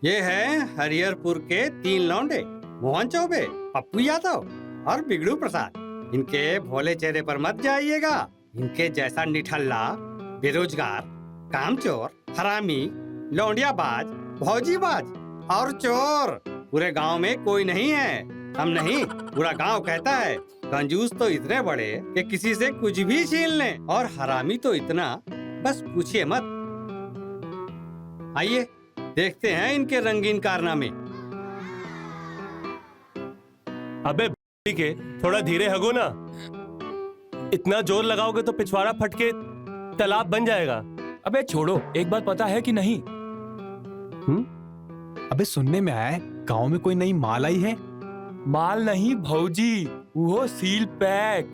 ये है हरिहरपुर के 3 लौंडे, मोहन चौबे, पप्पू यादव और बिगड़ू प्रसाद। इनके भोले चेहरे पर मत जाइएगा। इनके जैसा निठल्ला, बेरोजगार, कामचोर, हरामी, लौंडियाबाज, भौजीबाज और चोर पूरे गांव में कोई नहीं है। हम नहीं, पूरा गांव कहता है। कंजूस तो इतने बड़े कि किसी से कुछ भी छीन लें, और हरामी तो इतना, बस पूछिए मत। आइए देखते हैं इनके रंगीन कारनामे। अबे के थोड़ा धीरे हगो ना, इतना जोर लगाओगे तो पिछवाड़ा फट के तालाब बन जाएगा। अबे छोड़ो, एक बात पता है कि नहीं? अबे सुनने में आया है गांव में कोई नई माल आई है। माल नहीं भौजी, वो सील पैक।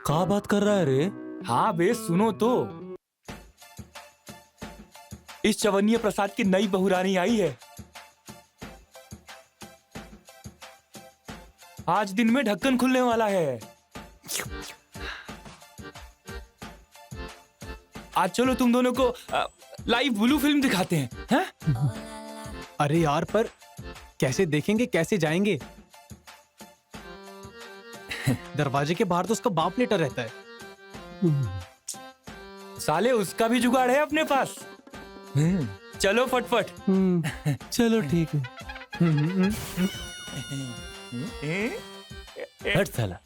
क्या बात कर रहा है रे? हाँ बे सुनो तो, इस चवन्नी प्रसाद की नई बहुरानी आई है। आज दिन में ढक्कन खुलने वाला है। आज चलो तुम दोनों को लाइव ब्लू फिल्म दिखाते हैं, हैं? अरे यार, पर कैसे देखेंगे, कैसे जाएंगे? दरवाजे के बाहर तो उसका बाप लेटा रहता है। साले उसका भी जुगाड़ है अपने पास। चलो फटफट। चलो ठीक है। हट साला।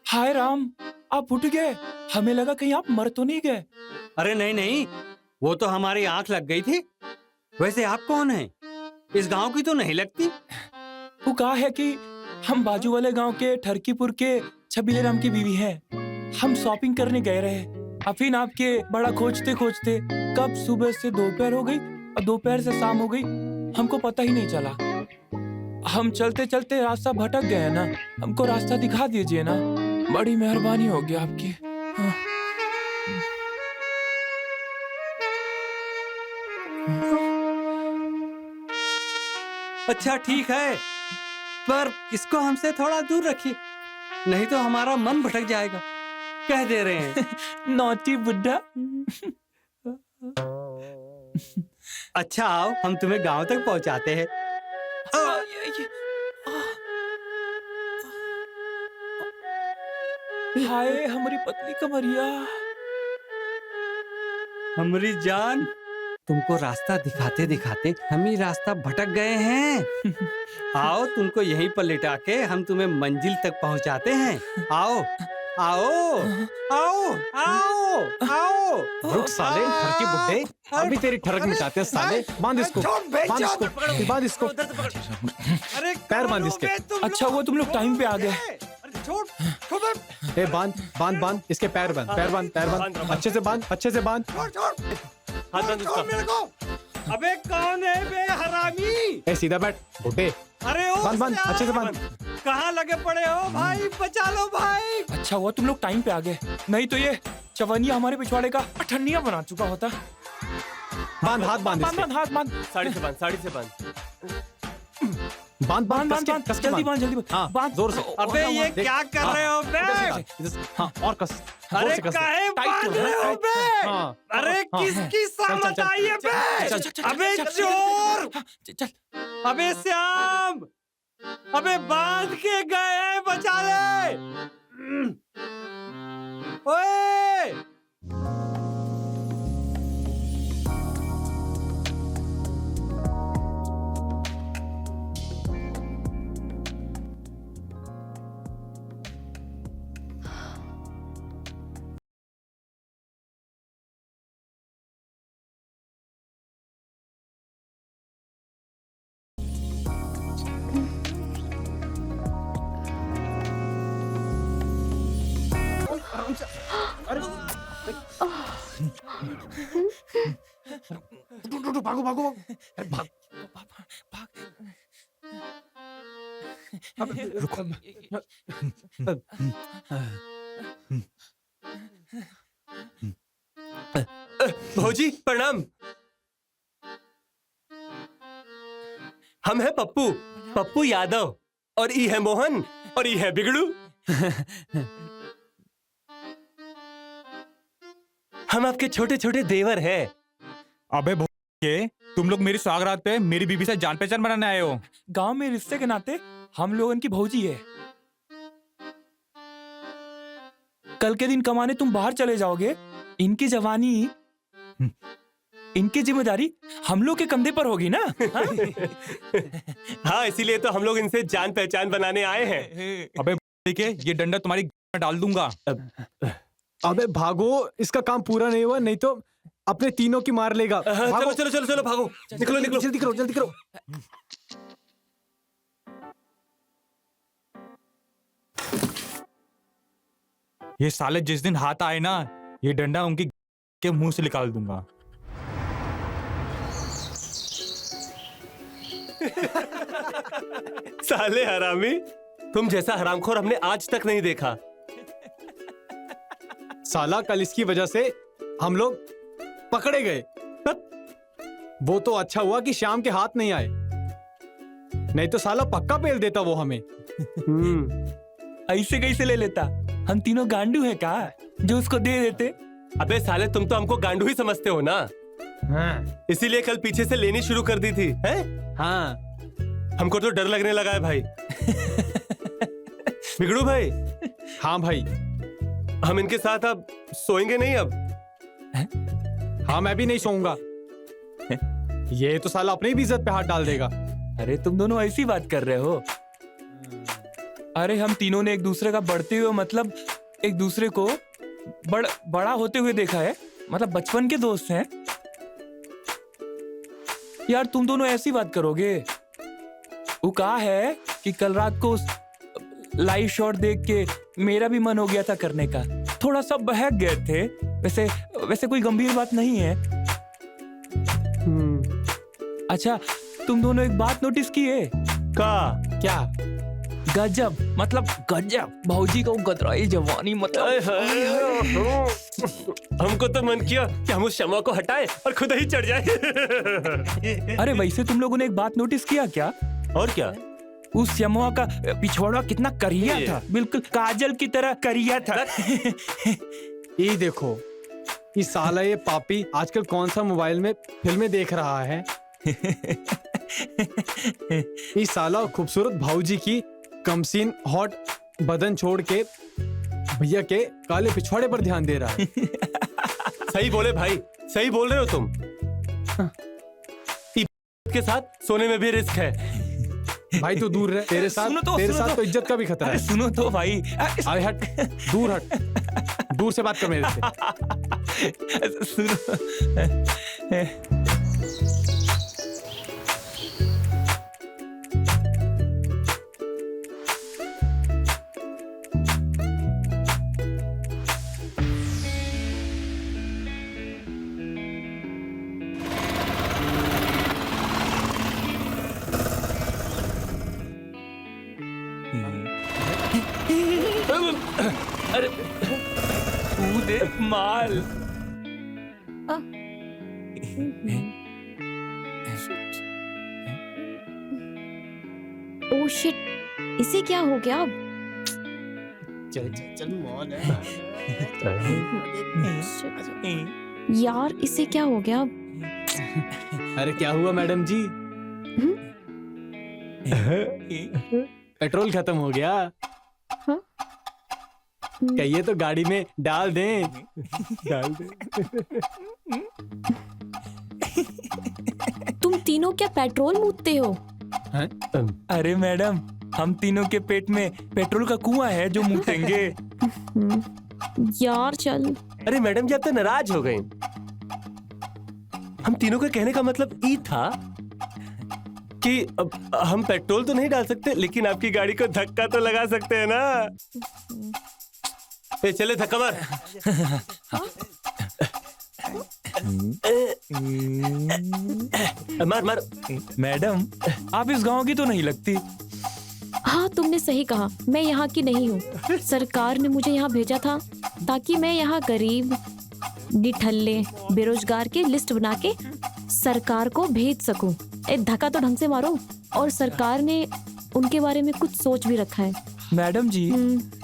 हाय राम, आप उठ गए। हमें लगा कहीं आप मर तो नहीं गए। अरे नहीं नहीं, वो तो हमारी आंख लग गई थी। वैसे आप कौन हैं? इस गांव की तो नहीं लगती। वो कहा है कि हम बाजू वाले गांव के ठरकीपुर के छबीले राम की बीवी हैं। हम शॉपिंग करने गए रहे, अफीन आपके बड़ा खोजते खोजते कब सुबह से दोपहर हो गई और दोपहर से शाम हो गई, हमको पता ही नहीं चला। हम चलते चलते रास्ता भटक गए ना, हमको रास्ता दिखा दीजिए ना, बड़ी मेहरबानी होगी आपकी। हाँ। अच्छा ठीक है, पर इसको हमसे थोड़ा दूर रखिए, नहीं तो हमारा मन भटक जाएगा। कह दे रहे हैं। नॉटी बुड्ढा। अच्छा आओ, हम तुम्हें गांव तक पहुंचाते हैं। हाय हमारी पतली कमरिया। हमारी जान, तुमको रास्ता दिखाते दिखाते हम ही रास्ता भटक गए हैं। आओ, तुमको यहीं पर लिटा के हम तुम्हें मंजिल तक पहुंचाते हैं। आओ आओ आओ आओ आओ। रुक साले, ठरकी बुड्ढे, अभी तेरी ठरक मिटाते हैं साले। बांध इसको, बांध इसको, बांध इसको। अरे पैर बांध इसके। अच्छा वो तुम लोग टाइम पे आ गए। ए बांध बांध बांध इसके पैर बांध, पैर बांध, पैर बांध, अच्छे से बांध, अच्छे से बांध। हाथ बांध उसका। अबे कौन है बे हरामी? ए सीधा बैठ बुड्ढे। अरे ओ बांध बांध, अच्छे से बांध। कहाँ लगे पड़े हो भाई? बचा लो भाई। अच्छा हुआ तुम लोग टाइम पे आ गए, नहीं तो ये चवनिया हमारे पिछवाड़े का अठन्निया बना चुका होता। बांध, हाथ बांध इसके। बांध, हाथ बांध। साड़ी से बांध, साड़ी से बांध। बांध बांध बांध बांध कस के जल्दी बांध। बांध जल्दी हाँ, बांध जोर से। अबे ये देख, क्या कर हाँ, रहे हो बे? इधर से, हाँ, और कस। जोर अरे से कस दे। काहे टाइट बांध तो, रहे हो टाइट। बे? हाँ, अरे हाँ। किसकी चल, चल, सहमत चल, आई है बे? चल, चल, चल, अबे चल, चल, चोर! चल अबे श्याम! अबे बांध के गए हैं, बचा ले! ओए! भागो भागो भागो। अरे भाग। अब रुको। भौजी प्रणाम। हम है पप्पू, पप्पू यादव, और ई है मोहन, और ई है बिगड़ू। हम आपके छोटे छोटे देवर हैं। अबे के तुम लोग मेरी स्वागरात पे मेरी बीबी से जान पहचान बनाने आए हो। गांव में रिश्ते के नाते हम लोगन की भौजी है। कल के दिन कमाने तुम बाहर चले जाओगे, इनकी जवानी, इनकी जिम्मेदारी हम लोग के कंधे पर होगी ना। हाँ? हाँ, इसीलिए तो हम लोग इनसे जान पहचान बनाने आए हैं। अबे के ये डंडा तुम्हारी में डाल दूंगा। अबे भागो, इसका काम पूरा नहीं हुआ, नहीं तो अपने तीनों की मार लेगा। चलो भागो। चलो चलो चलो भागो, निकलो निकलो। जल्दी करो जल्दी करो। ये साले जिस दिन हाथ आए ना, ये डंडा उनकी के मुंह से निकाल दूंगा। साले हरामी, तुम जैसा हरामखोर हमने आज तक नहीं देखा। साला कल इसकी वजह से हम लोग पकड़े गए। वो तो अच्छा हुआ कि शाम के हाथ नहीं आए, नहीं तो साला पक्का पेल देता वो हमें। ऐसे कैसे ले लेता? हम तीनों गांडू हैं का जो उसको दे देते? अबे साले, तुम तो हमको गांडू ही समझते हो ना। हाँ इसीलिए कल पीछे से लेनी शुरू कर दी थी, हैं? हाँ। हमको तो डर लगने लगा है भाई। बिगड़ू भाई, हाँ भाई। हम इनके साथ अब सोएंगे नहीं अब। हाँ, मैं भी नहीं सोऊंगा। ये तो साला अपनी भी इज्जत पे हाथ डाल देगा। अरे तुम दोनों ऐसी बात कर रहे हो? अरे हम तीनों ने एक दूसरे का बढ़ते हुए, मतलब एक दूसरे को बड़ा होते हुए देखा है, मतलब बचपन के दोस्त हैं। यार तुम दोनों ऐसी बात करोगे? वो कहा है कि कल रात को लाइव शॉट देख के मेरा भी मन हो गया था करने का, थोड़ा सा बहक गए थे। वैसे कोई गंभीर बात नहीं है। अच्छा, तुम दोनों एक बात नोटिस की है? क्या? गजब, मतलब गजब। भौजी को गदराई जवानी, मतलब हमको तो मन किया कि हम उस शमा को हटाए और खुद ही चढ़ जाए। अरे वैसे तुम लोगों ने एक बात नोटिस किया क्या? और क्या? उस शमुआ का पिछवाड़ा कितना करिया था, बिल्कुल काजल की तरह करिया था। ये देखो, ये साला ये पापी आजकल कौन सा मोबाइल में फिल्में देख रहा है। ये साला खूबसूरत भौजी की कमसीन हॉट बदन छोड़ के भैया के काले पिछवाड़े पर ध्यान दे रहा है। सही बोले भाई, सही बोल रहे हो तुम। के साथ सोने में भी रिस्क है। भाई तू दूर रह, तेरे सुनो साथ तो इज्जत का भी खतरा अरे है। सुनो तो भाई। अरे हट, दूर हट, दूर से बात कर मेरे से। सुनो। अरे तू देख माल। ओह शिट, इसे क्या हो गया अब? यार इसे क्या हो गया अब? अरे क्या हुआ मैडम जी? पेट्रोल खत्म हो गया। हाँ? कहिए तो गाड़ी में डाल दें। डाल दें। तुम तीनों क्या पेट्रोल मूतते हो? अरे मैडम, हम तीनों के पेट में पेट्रोल का कुआं है जो मूतेंगे। यार चल। अरे मैडम जी, आप तो नाराज हो गए। हम तीनों के कहने का मतलब ये था कि अब हम पेट्रोल तो नहीं डाल सकते, लेकिन आपकी गाड़ी को धक्का तो लगा सकते हैं ना। ए, चले धक्का मार। मार मार। मैडम, आप इस गांव की तो नहीं लगती। हाँ तुमने सही कहा, मैं यहाँ की नहीं हूँ। सरकार ने मुझे यहाँ भेजा था ताकि मैं यहाँ गरीब, निठल्ले, बेरोजगार की लिस्ट बना के सरकार को भेज सकूं। एक धक्का तो ढंग से मारो। और सरकार ने उनके बारे में कुछ सोच भी रखा है। मैडम जी,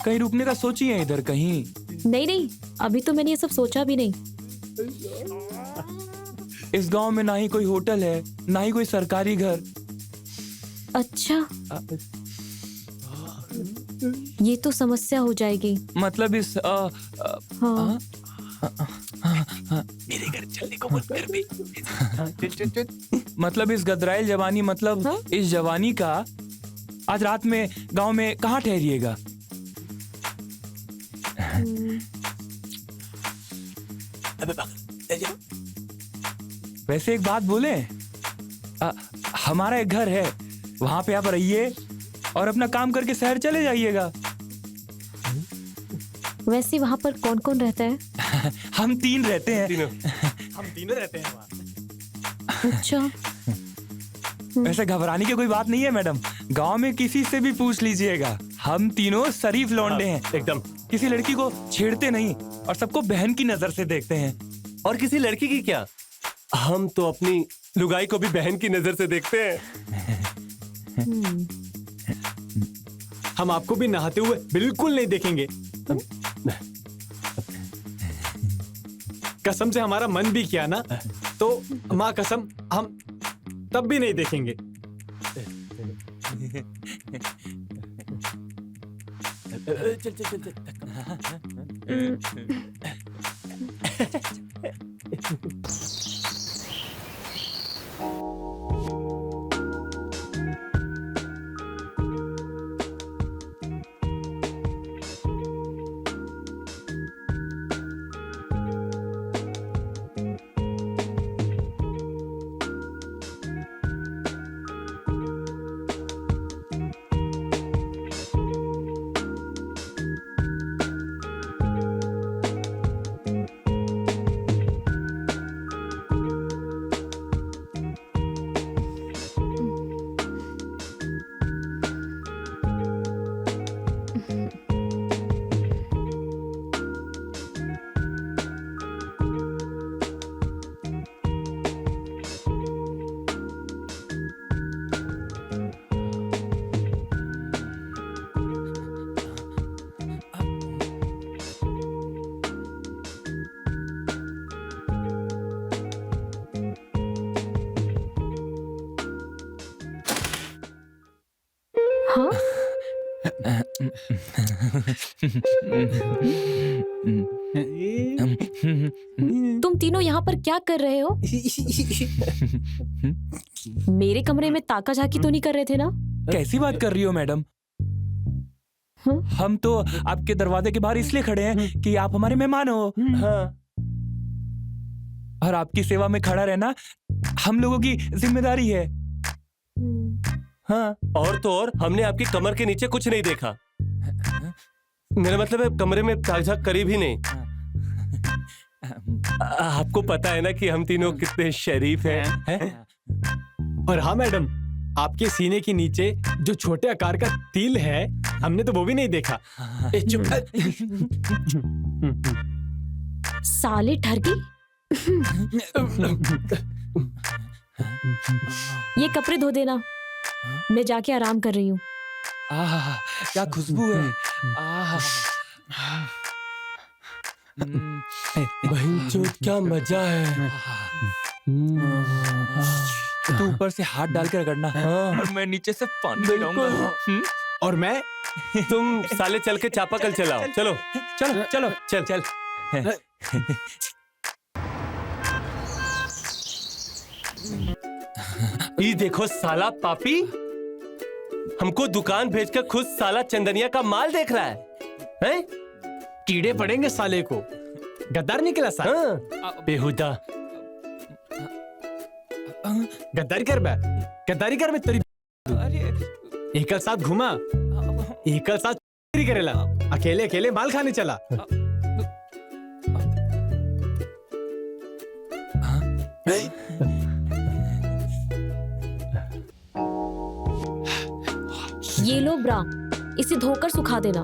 कहीं रुकने का सोचिए इधर कहीं। नहीं नहीं, अभी तो मैंने ये सब सोचा भी नहीं। इस गांव में ना ही कोई होटल है, ना ही कोई सरकारी घर। अच्छा, ये तो समस्या हो जाएगी। मतलब इस हाँ। मेरे घर चलने को मत कर बे। मतलब इस गदराइल जवानी, मतलब हाँ? इस जवानी का आज रात में गांव में कहाँ ठहरिएगा? वैसे एक बात बोले, हमारा एक घर है, वहां पे आप रहिए और अपना काम करके शहर चले जाइएगा। वैसे वहाँ पर कौन कौन रहता है? हम तीन रहते हैं। हम तीनों रहते हैं वहाँ। अच्छा, वैसे घबराने की कोई बात नहीं है मैडम, गांव में किसी से भी पूछ लीजिएगा, हम तीनों शरीफ लौंडे हैं। एकदम। किसी लड़की को छेड़ते नहीं और सबको बहन की नजर से देखते हैं। और किसी लड़की की क्या, हम तो अपनी लुगाई को भी बहन की नजर से देखते हैं। हम आपको भी नहाते हुए बिल्कुल नहीं देखेंगे। कसम से हमारा मन भी किया ना, तो माँ कसम हम तब भी नहीं देखेंगे। चल चल चल हाँ? तुम तीनों यहाँ पर क्या कर रहे हो? मेरे कमरे में ताका झाकी तो नहीं कर रहे थे ना? कैसी बात कर रही हो मैडम? हाँ? हम तो आपके दरवाजे के बाहर इसलिए खड़े हैं कि आप हमारे मेहमान हो। हाँ। और आपकी सेवा में खड़ा रहना हम लोगों की जिम्मेदारी है। हाँ, और तो और हमने आपकी कमर के नीचे कुछ नहीं देखा। मेरा मतलब है कमरे में ताक-झाक करीब ही नहीं। आपको पता है ना कि हम तीनों कितने शरीफ हैं? और हाँ मैडम, आपके सीने के नीचे जो छोटे आकार का तिल है, हमने तो वो भी नहीं देखा। ए, चुप। साले ठरकी, ये कपड़े धो देना। मैं जाके आराम कर रही हूँ। आहा, क्या खुशबू है। आहा। बहनचोद क्या मजा है। तू ऊपर से हाथ डाल के रगड़ना और मैं नीचे से पानी गिराऊंगा। और मैं तुम साले चल के चापाकल चलाओ। चलो चलो चलो चल चल। ये देखो साला पापी, हमको दुकान भेजकर खुद साला चंदनिया का माल देख रहा है? कीड़े पड़ेंगे साले को, गद्दार निकला साला। हाँ, बेहुदा। गद्दारी कर बे, गद्दारी कर बे तेरी। अरे एकल साथ घुमा, एकल साथ चोरी करेला, अकेले अकेले माल खाने चला। ये लो ब्रा, इसे धोकर सुखा देना।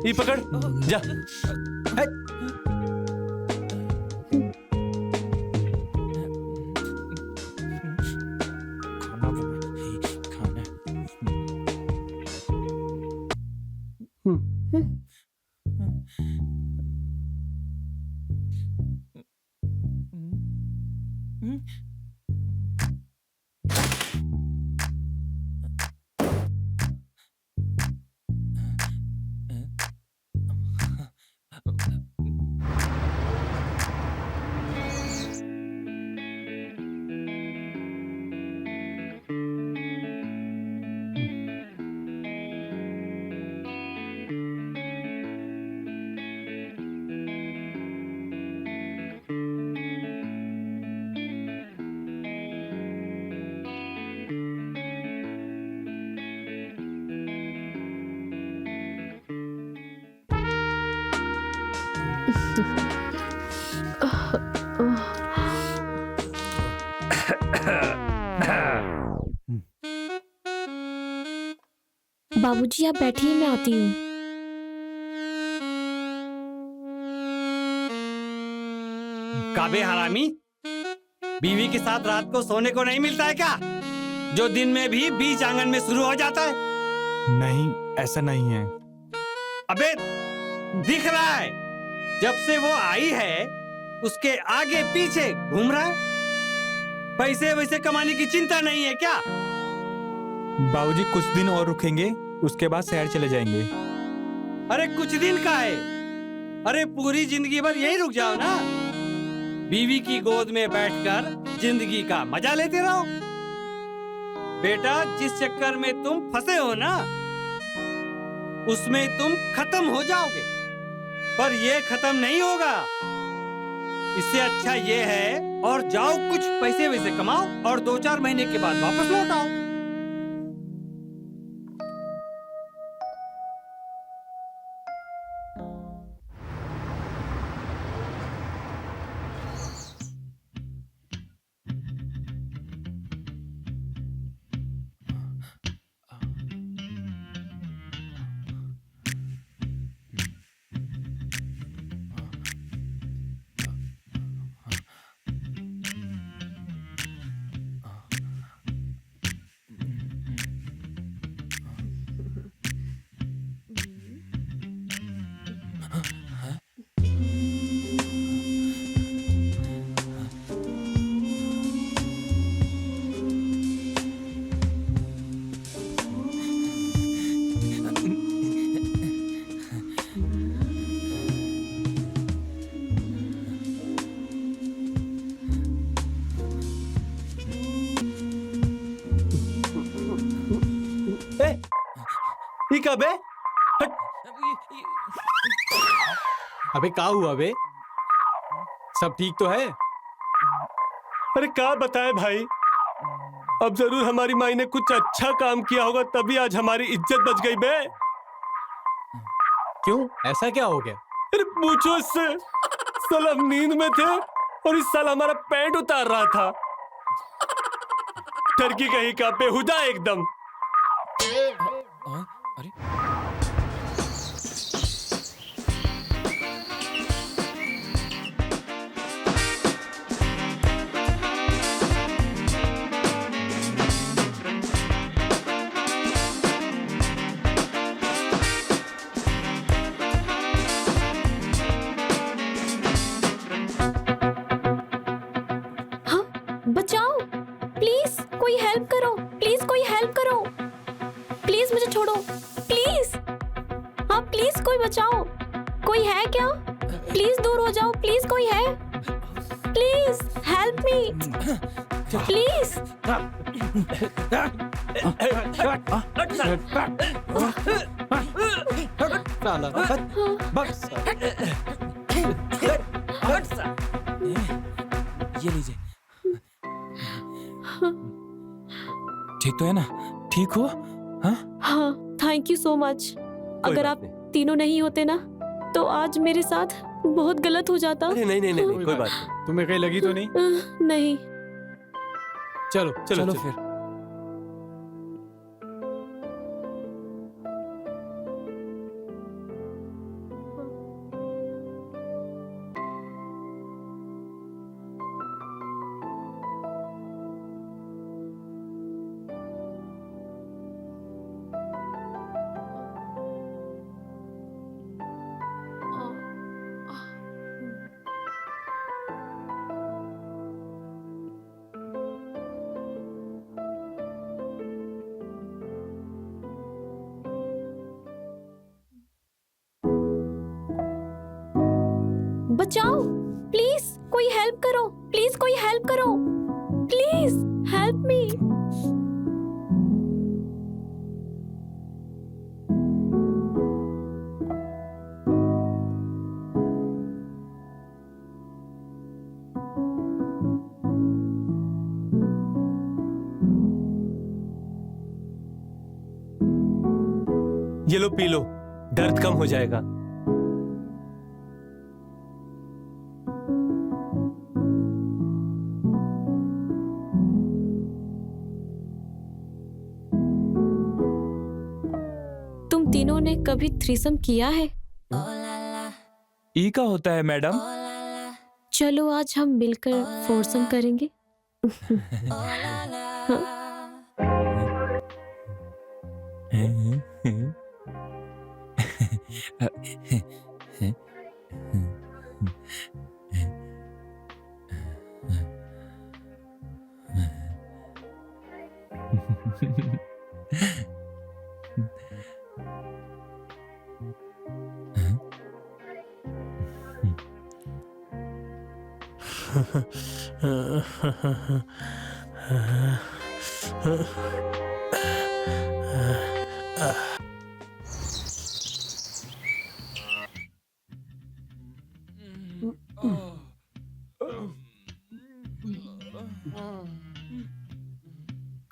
ये पकड़ जा। बाबूजी आप बैठिए, मैं आती हूँ। काबे हरामी, बीवी के साथ रात को सोने को नहीं मिलता है क्या, जो दिन में भी बीच आंगन में शुरू हो जाता है? नहीं, ऐसा नहीं है। अबे दिख रहा है, जब से वो आई है उसके आगे पीछे घूम रहा है। पैसे वैसे कमाने की चिंता नहीं है क्या? बाबूजी कुछ दिन और रुकेंगे, उसके बाद शहर चले जाएंगे। अरे कुछ दिन का है, अरे पूरी जिंदगी भर यही रुक जाओ ना। बीवी की गोद में बैठकर जिंदगी का मजा लेते रहो। बेटा, जिस चक्कर में तुम फंसे हो ना, उसमें तुम खत्म हो जाओगे, पर ये खत्म नहीं होगा। इससे अच्छा ये है, और जाओ कुछ पैसे वैसे कमाओ और 2-4 महीने के बाद वापस लौट आओ। ये कब है? अबे क्या हुआ बे? सब ठीक तो है? अरे क्या बताए भाई, अब जरूर हमारी माई ने कुछ अच्छा काम किया होगा, तभी आज हमारी इज्जत बच गई बे। क्यों, ऐसा क्या हो गया? अरे पूछो इससे, साला हम नींद में थे और इस साल हमारा पैंट उतार रहा था। टर्की कहीं का बेहुदा एकदम। अरे प्लीज कोई हेल्प करो, प्लीज कोई हेल्प करो, प्लीज मुझे छोड़ो, प्लीज। हाँ प्लीज कोई बचाओ, कोई है क्या? प्लीज दूर हो जाओ, प्लीज कोई है, प्लीज हेल्प मी, प्लीज। साला, बस। ये लीजिए। ठीक तो है ना? ठीक हो? हाँ? हाँ थैंक यू सो मच। अगर आप तीनों नहीं होते ना तो आज मेरे साथ बहुत गलत हो जाता। अरे नहीं, कोई बात नहीं। तुम्हें कहीं लगी तो नहीं? नहीं। चलो चलो फिर। बचाओ, प्लीज कोई हेल्प करो, प्लीज कोई हेल्प करो, प्लीज हेल्प मी। ये लो पी लो, दर्द कम हो जाएगा। तुम तीनों ने कभी थ्रीसम किया है? ई का होता है मैडम? चलो आज हम मिलकर फोरसम करेंगे।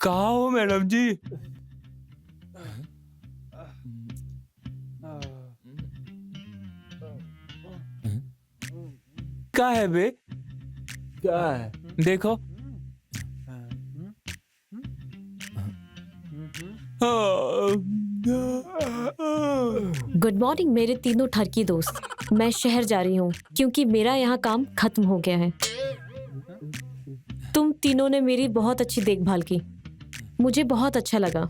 कहाँ हो मैडम जी? क्या है बे? क्या है? देखो। गुड मॉर्निंग मेरे तीनों ठरकी दोस्त। मैं शहर जा रही हूँ क्योंकि मेरा यहाँ काम खत्म हो गया है। तुम तीनों ने मेरी बहुत अच्छी देखभाल की, मुझे बहुत अच्छा लगा।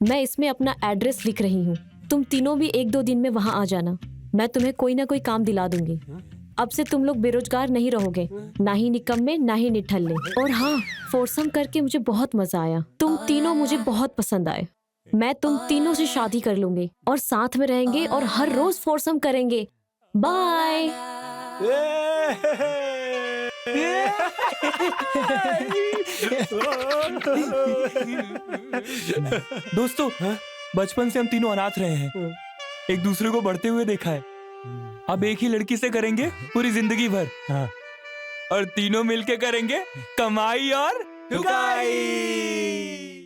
मैं इसमें अपना एड्रेस लिख रही हूँ। तुम तीनों भी 1-2 दिन में वहां आ जाना। मैं तुम्हें कोई ना कोई काम दिला दूंगी। अब से तुम लोग बेरोजगार नहीं रहोगे, ना ही निकम्मे ना ही निठल्ले। और हाँ, फोरसम करके मुझे बहुत मजा आया। तुम तीनों मुझे बहुत पसंद आए। मैं तुम तीनों से शादी कर लूंगी और साथ में रहेंगे और हर रोज फोरसम करेंगे। बाय। दोस्तों, बचपन से हम तीनों अनाथ रहे हैं, एक दूसरे को बढ़ते हुए देखा है। अब एक ही लड़की से करेंगे पूरी जिंदगी भर। और तीनों मिलके करेंगे कमाई और ठुकाई।